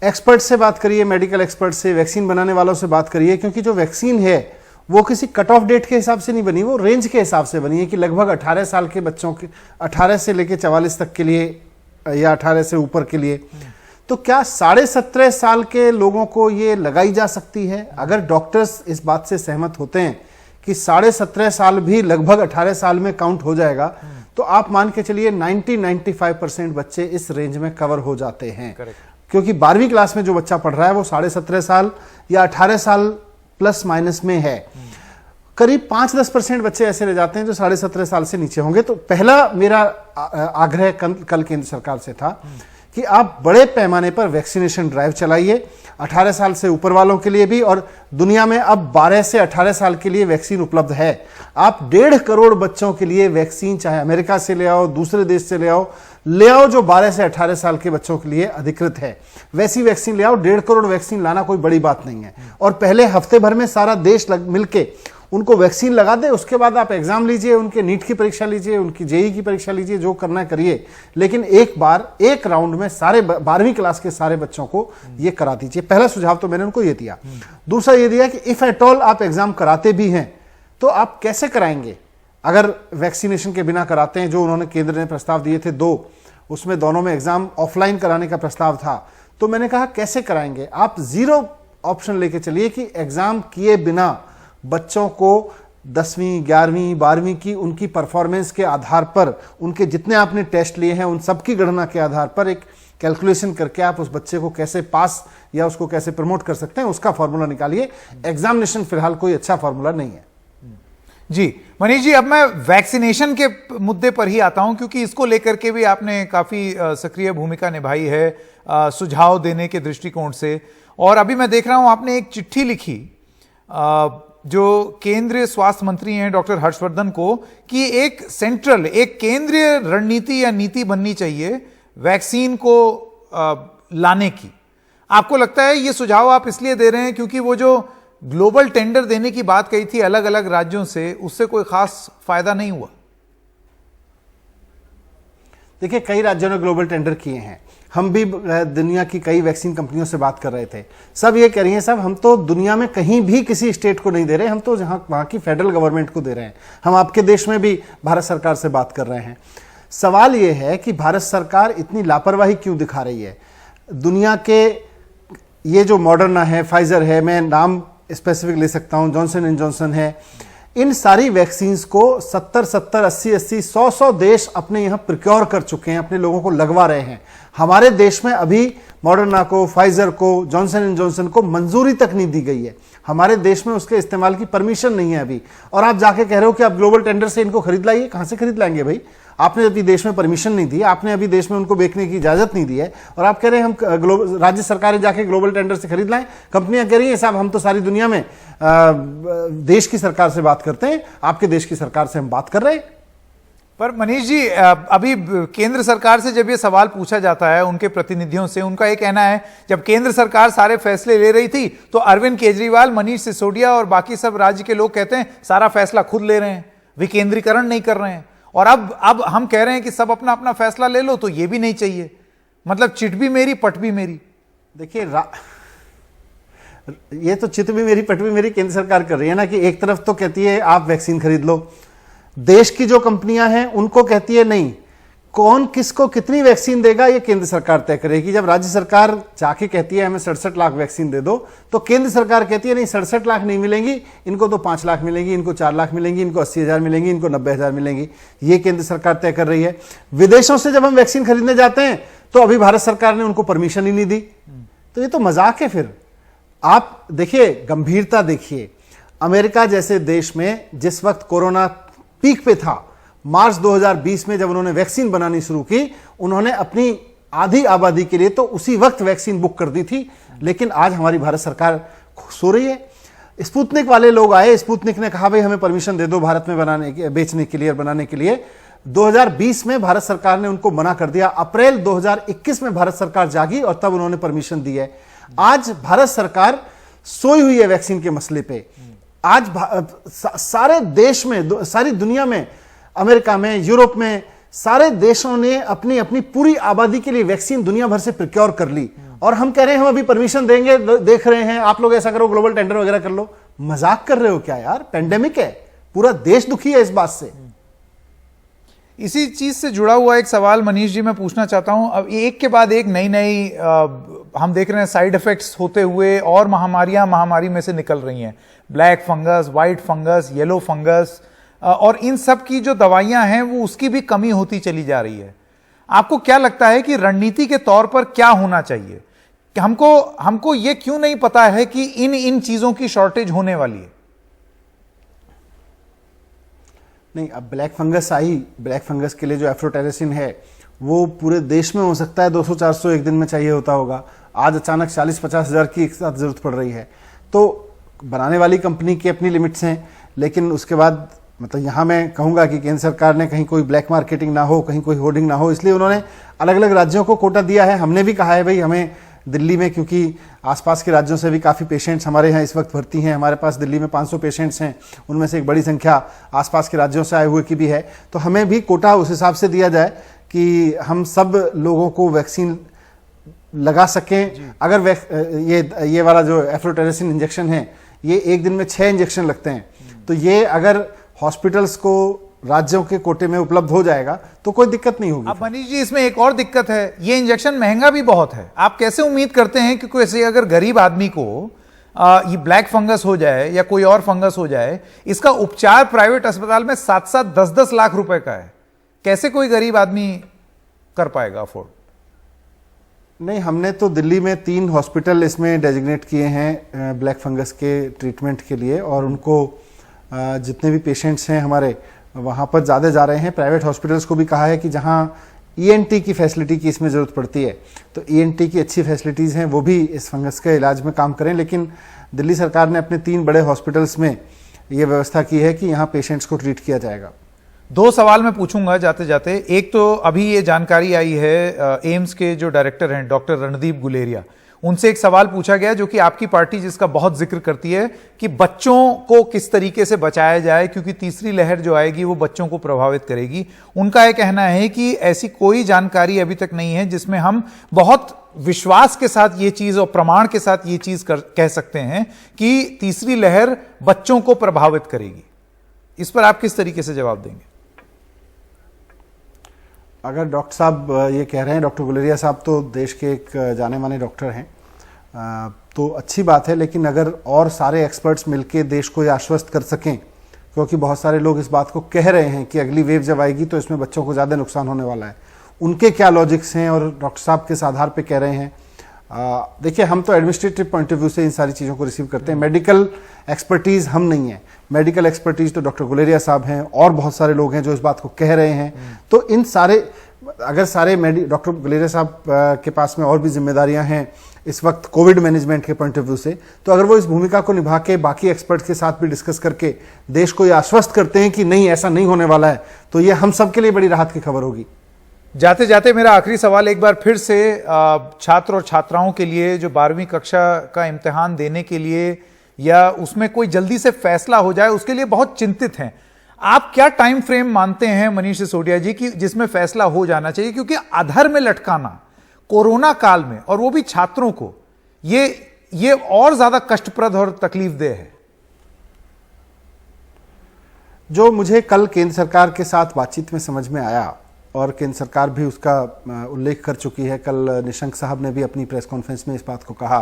एक्सपर्ट से बात करिए, मेडिकल एक्सपर्ट से, वैक्सीन बनाने वालों से बात करिए, क्योंकि जो वैक्सीन है वो किसी कट ऑफ डेट के हिसाब से नहीं बनी, वो रेंज के हिसाब से बनी है कि लगभग 18 साल के बच्चों के, 18 से लेकर 44 तक के लिए या 18 से ऊपर के लिए। तो क्या 17.5 साल के लोगों को ये लगाई जा सकती है? अगर डॉक्टर्स इस बात से सहमत होते हैं कि 17.5 साल भी लगभग 18 साल में काउंट हो जाएगा, तो आप मान के चलिए 90-95% बच्चे इस रेंज में कवर हो जाते हैं। क्योंकि 12वीं क्लास में जो बच्चा पढ़ रहा है वो 17.5 साल या 18 साल प्लस माइनस में है। करीब 5-10% बच्चे ऐसे रह जाते हैं जो 17.5 साल से नीचे होंगे। तो पहला मेरा आग्रह कल केंद्र सरकार से था कि आप बड़े पैमाने पर वैक्सीनेशन ड्राइव चलाइए, 18 साल से ऊपर वालों के लिए भी, और दुनिया में अब 12 से 18 साल के लिए वैक्सीन उपलब्ध है। आप 1.5 करोड़ बच्चों के लिए वैक्सीन, चाहे अमेरिका से ले आओ, दूसरे देश से ले आओ जो 12 से 18 साल के बच्चों के लिए अधिकृत है, वैसी वैक्सीन ले आओ। 1.5 करोड़ वैक्सीन लाना कोई बड़ी बात नहीं है। और पहले हफ्ते भर में सारा देश मिलके उनको वैक्सीन लगा दे, उसके बाद आप एग्जाम लीजिए, उनके नीट की परीक्षा लीजिए, उनकी जेई की परीक्षा लीजिए, जो करना है करिए, लेकिन एक बार एक राउंड में सारे 12वीं क्लास के सारे बच्चों को ये करा दीजिए। पहला सुझाव तो मैंने उनको ये दिया। दूसरा ये दिया कि इफ एट ऑल आप एग्जाम कराते भी हैं तो आप कैसे कराएंगे? अगर वैक्सीनेशन के बिना कराते हैं, जो उन्होंने केंद्र ने प्रस्ताव दिए थे 2, उसमें दोनों में एग्जाम ऑफलाइन कराने का प्रस्ताव था, तो मैंने कहा कैसे कराएंगे? आप 0 ऑप्शन लेके चलिए कि एग्जाम किए बिना बच्चों को 10वीं, 11वीं, 12वीं की उनकी परफॉर्मेंस के आधार पर, उनके जितने आपने टेस्ट लिए हैं उन सब की गणना के आधार पर एक कैलकुलेशन करके आप उस बच्चे को कैसे पास या उसको कैसे प्रमोट कर सकते हैं, उसका फॉर्मूला निकालिए। एग्जामिनेशन फिलहाल कोई अच्छा फॉर्मूला नहीं है। जी मनीष जी, अब मैं वैक्सीनेशन के मुद्दे पर ही आता हूं, क्योंकि इसको लेकर के भी आपने काफी सक्रिय भूमिका निभाई है सुझाव देने के दृष्टिकोण से। और अभी मैं देख रहा हूं आपने एक चिट्ठी लिखी जो केंद्रीय स्वास्थ्य मंत्री हैं डॉक्टर हर्षवर्धन को, कि एक केंद्रीय रणनीति या नीति बननी चाहिए वैक्सीन को लाने की। आपको लगता है ये सुझाव आप इसलिए दे रहे हैं क्योंकि वो जो ग्लोबल टेंडर देने की बात कही थी अलग अलग राज्यों से, उससे कोई खास फायदा नहीं हुआ? देखिए, कई राज्यों ने ग्लोबल टेंडर किए हैं। हम भी दुनिया की कई वैक्सीन कंपनियों से बात कर रहे थे। सब ये कह रही हैं, साहब हम तो दुनिया में कहीं भी किसी स्टेट को नहीं दे रहे, हम तो वहां की फेडरल गवर्नमेंट को दे रहे हैं। हम आपके देश में भी भारत सरकार से बात कर रहे हैं। सवाल ये है कि भारत सरकार इतनी लापरवाही क्यों दिखा रही है? दुनिया के ये जो मॉडर्ना है, फाइजर है, मैं नाम स्पेसिफिक ले सकता हूं, जॉनसन एंड जॉनसन है, इन सारी वैक्सीन्स को 70-70, 80-80, 100-100 देश अपने यहां प्रिक्योर कर चुके हैं, अपने लोगों को लगवा रहे हैं। हमारे देश में अभी मॉडर्ना को, फाइजर को, जॉनसन एंड जॉनसन को मंजूरी तक नहीं दी गई है। हमारे देश में उसके इस्तेमाल की परमिशन नहीं है अभी, और आप जाके कह रहे हो कि आप ग्लोबल टेंडर से इनको खरीद लाइए। कहां से खरीद लाएंगे भाई? आपने अभी देश में परमिशन नहीं दी, आपने अभी देश में उनको बेचने की इजाजत नहीं दी है, और आप कह रहे हैं हम राज्य सरकारें जाके ग्लोबल टेंडर से खरीद लाएं। कंपनियां कह रही हैं साहब हम तो सारी दुनिया में देश की सरकार से बात करते हैं, आपके देश की सरकार से हम बात कर रहे हैं। पर मनीष जी, अभी केंद्र सरकार से जब ये सवाल पूछा जाता है उनके प्रतिनिधियों से, उनका ये कहना है जब केंद्र सरकार सारे फैसले ले रही थी तो अरविंद केजरीवाल, मनीष सिसोदिया और बाकी सब राज्य के लोग कहते हैं सारा फैसला खुद ले रहे हैं, विकेंद्रीकरण नहीं कर रहे हैं। और अब हम कह रहे हैं कि सब अपना अपना फैसला ले लो, तो ये भी नहीं चाहिए। मतलब चिट भी मेरी पट भी मेरी। देखिए ये तो चित भी मेरी पट भी मेरी केंद्र सरकार कर रही है ना, कि एक तरफ तो कहती है आप वैक्सीन खरीद लो, देश की जो कंपनियां हैं उनको कहती है नहीं, कौन किसको कितनी वैक्सीन देगा ये केंद्र सरकार तय करेगी। जब राज्य सरकार जाके कहती है हमें 67 लाख वैक्सीन दे दो, तो केंद्र सरकार कहती है नहीं 67 लाख नहीं मिलेंगी, इनको तो 5 लाख मिलेंगी, इनको 4 लाख मिलेंगी, इनको 80,000 मिलेंगी, इनको 90,000 मिलेंगी। ये केंद्र सरकार तय कर रही है। विदेशों से जब हम वैक्सीन खरीदने जाते हैं तो अभी भारत सरकार ने उनको परमिशन ही नहीं दी। तो ये तो मजाक है। फिर आप देखिए, गंभीरता देखिए, अमेरिका जैसे देश में जिस वक्त कोरोना पीक पे था, मार्च 2020 में जब उन्होंने वैक्सीन बनानी शुरू की, उन्होंने अपनी आधी आबादी के लिए तो उसी वक्त वैक्सीन बुक कर दी थी। लेकिन आज हमारी भारत सरकार सो रही है। स्पुतनिक वाले लोग आए, स्पुतनिक ने कहा भाई हमें परमिशन दे दो भारत में बनाने के, बेचने के लिए और बनाने के लिए। 2020 में भारत सरकार ने उनको मना कर दिया। अप्रैल 2021 में भारत सरकार जागी और तब उन्होंने परमिशन दी है। आज भारत सरकार सोई हुई है वैक्सीन के मसले पे। आज सारे देश में, सारी दुनिया में, अमेरिका में, यूरोप में, सारे देशों ने अपनी अपनी पूरी आबादी के लिए वैक्सीन दुनिया भर से प्रिक्योर कर ली, और हम कह रहे हैं हम अभी परमिशन देंगे, देख रहे हैं, आप लोग ऐसा करो, ग्लोबल टेंडर वगैरह कर लो। मजाक कर रहे हो क्या यार? पेंडेमिक है, पूरा देश दुखी है इस बात से। इसी चीज से जुड़ा हुआ एक सवाल मनीष जी मैं पूछना चाहता हूं। अब एक के बाद एक नई हम देख रहे हैं साइड इफेक्ट्स होते हुए, और महामारी में से निकल रही हैं। Black fungus, white fungus, yellow fungus, और इन सब की जो दवाइयां हैं वो उसकी भी कमी होती चली जा रही है। आपको क्या लगता है कि रणनीति के तौर पर क्या होना चाहिए? कि हमको ये क्यों नहीं पता है कि इन चीजों की शॉर्टेज होने वाली है? नहीं, अब ब्लैक फंगस आई, ब्लैक फंगस के लिए जो एफ्रोटेरिसिन है वो पूरे देश में हो सकता है 200-400 एक दिन में चाहिए होता होगा। आज अचानक 40-50 हज़ार की एक साथ जरूरत पड़ रही है। तो बनाने वाली कंपनी की अपनी लिमिट्स हैं, लेकिन उसके बाद मतलब यहाँ मैं कहूँगा कि केंद्र सरकार ने कहीं कोई ब्लैक मार्केटिंग ना हो, कहीं कोई होर्डिंग ना हो, इसलिए उन्होंने अलग अलग राज्यों को कोटा दिया है। हमने भी कहा है भाई हमें दिल्ली में, क्योंकि आसपास के राज्यों से भी काफ़ी पेशेंट्स हमारे यहाँ इस वक्त भर्ती हैं, हमारे पास दिल्ली में 500 पेशेंट्स हैं, उनमें से एक बड़ी संख्या आसपास के राज्यों से आए हुए की भी है। तो हमें भी कोटा उस हिसाब से दिया जाए कि हम सब लोगों को वैक्सीन लगा सकें। अगर ये वाला जो एफ्रोटेरिसिन इंजेक्शन है ये एक दिन में 6 इंजेक्शन लगते हैं, तो ये अगर हॉस्पिटल्स को राज्यों के कोटे में उपलब्ध हो जाएगा तो कोई दिक्कत नहीं होगी। अब मनीष जी इसमें एक और दिक्कत है, ये इंजेक्शन महंगा भी बहुत है। आप कैसे उम्मीद करते हैं कि कोई अगर गरीब आदमी को ये ब्लैक फंगस हो जाए या कोई और फंगस हो जाए, इसका उपचार प्राइवेट अस्पताल में 7-7, 10-10 लाख रुपए का है, कैसे कोई गरीब आदमी कर पाएगा अफोर्ड? नहीं, हमने तो दिल्ली में 3 हॉस्पिटल इसमें डेजिग्नेट किए हैं ब्लैक फंगस के ट्रीटमेंट के लिए, और उनको जितने भी पेशेंट्स हैं हमारे वहाँ पर ज़्यादा जा रहे हैं। प्राइवेट हॉस्पिटल्स को भी कहा है कि जहाँ ENT की फैसिलिटी की इसमें ज़रूरत पड़ती है, तो ENT की अच्छी फैसिलिटीज़ हैं, वो भी इस फंगस के इलाज में काम करें। लेकिन दिल्ली सरकार ने अपने 3 बड़े हॉस्पिटल्स में ये व्यवस्था की है कि यहाँ पेशेंट्स को ट्रीट किया जाएगा। 2 सवाल मैं पूछूंगा जाते जाते। एक तो अभी ये जानकारी आई है एम्स के जो डायरेक्टर हैं डॉक्टर रणदीप गुलेरिया, उनसे एक सवाल पूछा गया जो कि आपकी पार्टी जिसका बहुत जिक्र करती है कि बच्चों को किस तरीके से बचाया जाए, क्योंकि तीसरी लहर जो आएगी वो बच्चों को प्रभावित करेगी। उनका यह कहना है कि ऐसी कोई जानकारी अभी तक नहीं है जिसमें हम बहुत विश्वास के साथ ये चीज और प्रमाण के साथ ये चीज कह सकते हैं कि तीसरी लहर बच्चों को प्रभावित करेगी। इस पर आप किस तरीके से जवाब देंगे? अगर डॉक्टर साहब ये कह रहे हैं, डॉक्टर गुलेरिया साहब तो देश के एक जाने माने डॉक्टर हैं, तो अच्छी बात है। लेकिन अगर और सारे एक्सपर्ट्स मिलकर देश को ये आश्वस्त कर सकें, क्योंकि बहुत सारे लोग इस बात को कह रहे हैं कि अगली वेव जब आएगी तो इसमें बच्चों को ज़्यादा नुकसान होने वाला है। उनके क्या लॉजिक्स हैं और डॉक्टर साहब किस आधार पे कह रहे हैं। देखिए, हम तो एडमिनिस्ट्रेटिव पॉइंट ऑफ व्यू से इन सारी चीज़ों को रिसीव करते हैं। मेडिकल एक्सपर्टीज़ हम नहीं है। मेडिकल एक्सपर्टीज़ तो डॉक्टर गुलेरिया साहब हैं और बहुत सारे लोग हैं जो इस बात को कह रहे हैं। तो इन सारे, अगर सारे डॉक्टर गुलेरिया साहब के पास में और भी जिम्मेदारियां हैं इस वक्त कोविड मैनेजमेंट के पॉइंट ऑफ व्यू से, तो अगर वो इस भूमिका को निभा के बाकी एक्सपर्ट के साथ भी डिस्कस करके देश को ये आश्वस्त करते हैं कि नहीं, ऐसा नहीं होने वाला है, तो ये हम सबके लिए बड़ी राहत की खबर होगी। जाते जाते मेरा आखिरी सवाल एक बार फिर से छात्र और छात्राओं के लिए जो 12वीं कक्षा का इम्तिहान देने के लिए या उसमें कोई जल्दी से फैसला हो जाए, उसके लिए बहुत चिंतित हैं। आप क्या टाइम फ्रेम मानते हैं मनीष सिसोदिया जी कि जिसमें फैसला हो जाना चाहिए? क्योंकि अधर में लटकाना कोरोना काल में, और वो भी छात्रों को, ये और ज्यादा कष्टप्रद और तकलीफदेह है। जो मुझे कल केंद्र सरकार के साथ बातचीत में समझ में आया, और केंद्र सरकार भी उसका उल्लेख कर चुकी है, कल निशंक साहब ने भी अपनी प्रेस कॉन्फ्रेंस में इस बात को कहा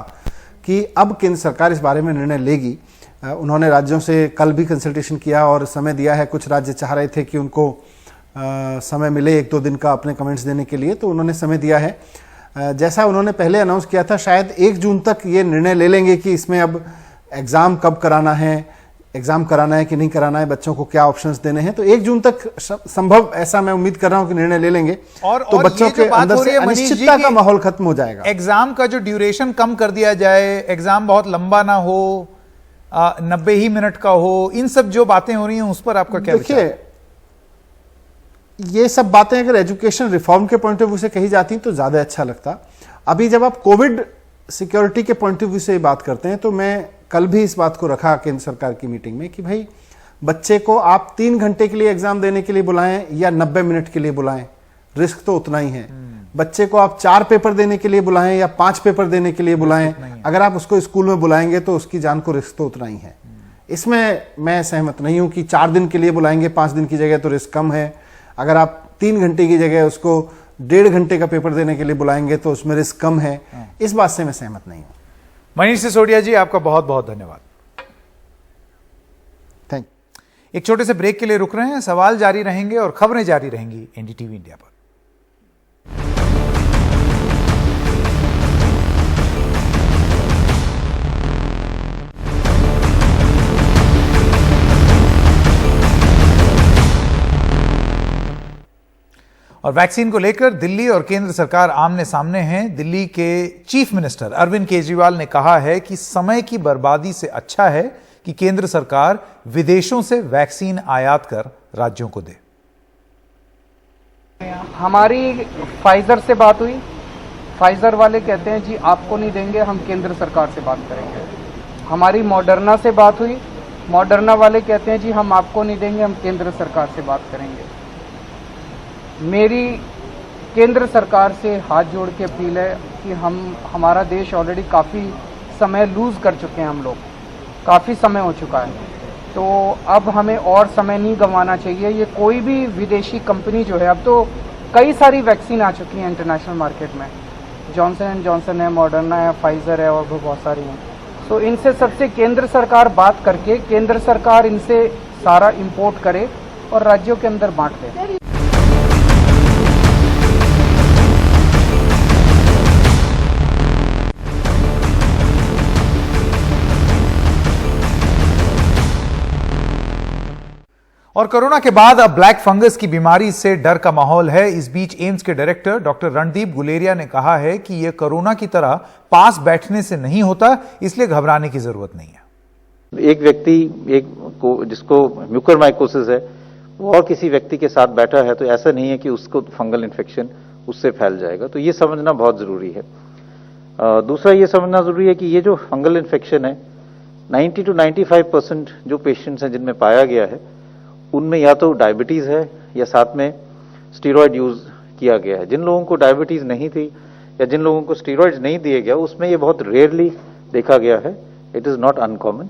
कि अब केंद्र सरकार इस बारे में निर्णय लेगी। उन्होंने राज्यों से कल भी कंसल्टेशन किया और समय दिया है। कुछ राज्य चाह रहे थे कि उनको समय मिले 1-2 दिन का अपने कमेंट्स देने के लिए, तो उन्होंने समय दिया है। जैसा उन्होंने पहले अनाउंस किया था, शायद 1 जून तक ये निर्णय ले लेंगे कि इसमें अब एग्ज़ाम कब कराना है, एग्ज़ाम कराना है कि नहीं कराना है, बच्चों को क्या ऑप्शंस देने हैं। तो 1 जून तक संभव, ऐसा मैं उम्मीद कर रहा हूं कि निर्णय ले लेंगे तो बच्चों के अंदर से अनिश्चितता का माहौल खत्म हो जाएगा। एग्जाम का जो ड्यूरेशन कम कर दिया जाए, एग्जाम बहुत लंबा ना हो, 90 ही मिनट का हो, इन सब जो बातें हो रही हैं उस पर आपका क्या विचार है? देखिए, ये सब बातें अगर एजुकेशन रिफॉर्म के पॉइंट ऑफ व्यू से कही जाती तो ज्यादा अच्छा लगता। अभी जब आप कोविड सिक्योरिटी के पॉइंट ऑफ व्यू से बात करते हैं, तो मैं कल भी इस बात को रखा केंद्र सरकार की मीटिंग में कि भाई, बच्चे को आप 3 घंटे के लिए एग्जाम देने के लिए बुलाएं या 90 मिनट के लिए बुलाएं, रिस्क तो उतना ही है। बच्चे को आप 4 पेपर देने के लिए बुलाएं या 5 पेपर देने के लिए बुलाएं, अगर आप उसको स्कूल में बुलाएंगे तो उसकी जान को रिस्क तो उतना ही है। इसमें मैं सहमत नहीं हूं कि 4 दिन के लिए बुलाएंगे 5 दिन की जगह तो रिस्क कम है। अगर आप 3 घंटे की जगह उसको 1.5 घंटे का पेपर देने के लिए बुलाएंगे तो उसमें रिस्क कम है। इस बात से मैं सहमत नहीं हूं। मनीष सिसोदिया जी, आपका बहुत बहुत धन्यवाद। Thank you. एक छोटे से ब्रेक के लिए रुक रहे हैं, सवाल जारी रहेंगे और खबरें जारी रहेंगी एनडीटीवी इंडिया पर। और वैक्सीन को लेकर दिल्ली और केंद्र सरकार आमने सामने हैं। दिल्ली के चीफ मिनिस्टर अरविंद केजरीवाल ने कहा है कि समय की बर्बादी से अच्छा है कि केंद्र सरकार विदेशों से वैक्सीन आयात कर राज्यों को दे। हमारी फाइजर से बात हुई, फाइजर वाले कहते हैं जी आपको नहीं देंगे, हम केंद्र सरकार से बात करेंगे। हमारी मॉडर्ना से बात हुई, मॉडर्ना वाले कहते हैं जी हम आपको नहीं देंगे, हम केंद्र सरकार से बात करेंगे। मेरी केंद्र सरकार से हाथ जोड़ के अपील है कि हमारा देश ऑलरेडी काफ़ी समय लूज़ कर चुके हैं, हम लोग काफ़ी समय हो चुका है, तो अब हमें और समय नहीं गंवाना चाहिए। ये कोई भी विदेशी कंपनी जो है, अब तो कई सारी वैक्सीन आ चुकी हैं इंटरनेशनल मार्केट में, जॉनसन एंड जॉनसन है, मॉडर्ना है, फाइजर है और भी बहुत सारी हैं। तो इनसे सबसे केंद्र सरकार बात करके केंद्र सरकार इनसे सारा इंपोर्ट करे और राज्यों के अंदर बांट दे। और कोरोना के बाद अब ब्लैक फंगस की बीमारी से डर का माहौल है। इस बीच एम्स के डायरेक्टर डॉक्टर रणदीप गुलेरिया ने कहा है कि यह कोरोना की तरह पास बैठने से नहीं होता, इसलिए घबराने की जरूरत नहीं है। एक व्यक्ति जिसको म्यूकरमाइकोसिस है, वो और किसी व्यक्ति के साथ बैठा है, तो ऐसा नहीं है कि उसको फंगल इन्फेक्शन उससे फैल जाएगा। तो ये समझना बहुत जरूरी है। दूसरा ये समझना जरूरी है कि ये जो फंगल इन्फेक्शन है, 90 to 95% जो पेशेंट्स हैं जिनमें पाया गया है, उनमें या तो डायबिटीज है या साथ में स्टीरॉयड यूज किया गया है। जिन लोगों को डायबिटीज नहीं थी या जिन लोगों को स्टीरॉयड्स नहीं दिए गया, उसमें ये बहुत रेयरली देखा गया है। It is not uncommon.